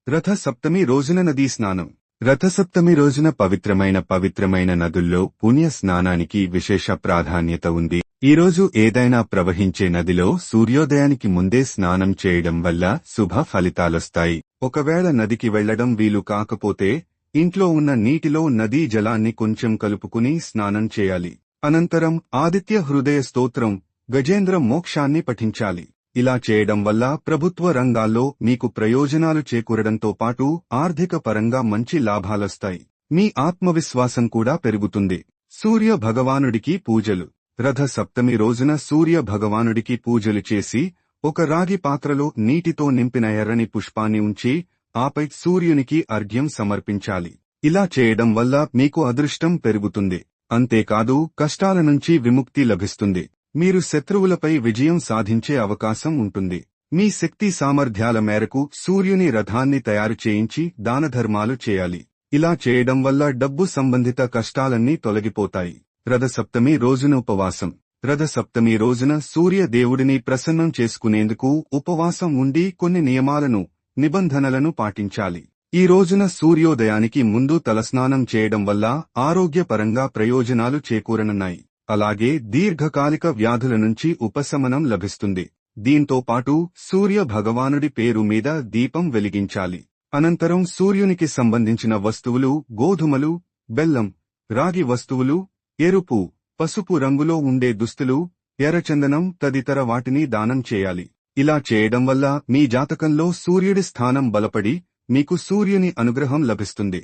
రథ సప్తమి రోజున నదీ స్నానం. రథసప్తమి రోజున పవిత్రమైన నదుల్లో పుణ్య స్నానానికి విశేష ప్రాధాన్యత ఉంది. ఈరోజు ఏదైనా ప్రవహించే నదిలో సూర్యోదయానికి ముందే స్నానం చేయడం వల్ల శుభ ఫలితాలొస్తాయి. ఒకవేళ నదికి వెళ్లడం వీలు కాకపోతే ఇంట్లో ఉన్న నీటిలో నదీ జలాన్ని కొంచెం కలుపుకుని స్నానం చేయాలి. అనంతరం ఆదిత్య హృదయ స్తోత్రం, గజేంద్ర మోక్షాన్ని పఠించాలి. ఇలా చేయడం వల్ల ప్రభుత్వ రంగాల్లో మీకు ప్రయోజనాలు చేకూరడంతో పాటు ఆర్థిక పరంగా మంచి లాభాలొస్తాయి. మీ ఆత్మవిశ్వాసం కూడా పెరుగుతుంది. సూర్య భగవానుడికి పూజలు. రథ సప్తమి రోజున సూర్య భగవానుడికి పూజలు చేసి ఒక రాగి పాత్రలో నీటితో నింపిన ఎర్రని పుష్పాన్ని ఉంచి ఆపై సూర్యునికి అర్ఘ్యం సమర్పించాలి. ఇలా చేయడం వల్ల మీకు అదృష్టం పెరుగుతుంది. అంతేకాదు కష్టాల నుంచి విముక్తి లభిస్తుంది. మీరు శత్రువులపై విజయం సాధించే అవకాశం ఉంటుంది. మీ శక్తి సామర్థ్యాల మేరకు సూర్యుని రథాన్ని తయారు చేయించి దానధర్మాలు చేయాలి. ఇలా చేయడం వల్ల డబ్బు సంబంధిత కష్టాలన్నీ తొలగిపోతాయి. రథ సప్తమి రోజున ఉపవాసం. రథ సప్తమి రోజున సూర్య దేవుడిని ప్రసన్నం చేసుకునేందుకు ఉపవాసం ఉండి కొన్ని నియమాలను, నిబంధనలను పాటించాలి. ఈ రోజున సూర్యోదయానికి ముందు తలస్నానం చేయడం వల్ల ఆరోగ్యపరంగా ప్రయోజనాలు చేకూరనున్నాయి. అలాగే దీర్ఘకాలిక వ్యాధుల నుంచి ఉపశమనం లభిస్తుంది. దీంతో పాటు సూర్య భగవానుడి పేరు మీద దీపం వెలిగించాలి. అనంతరం సూర్యునికి సంబంధించిన వస్తువులు, గోధుమలు, బెల్లం, రాగి వస్తువులు, ఎరుపు, పసుపు రంగులో ఉండే దుస్తులు, ఎర్రచందనం తదితర వాటిని దానం చేయాలి. ఇలా చేయడం వల్ల మీ జాతకంలో సూర్యుడి స్థానం బలపడి మీకు సూర్యుని అనుగ్రహం లభిస్తుంది.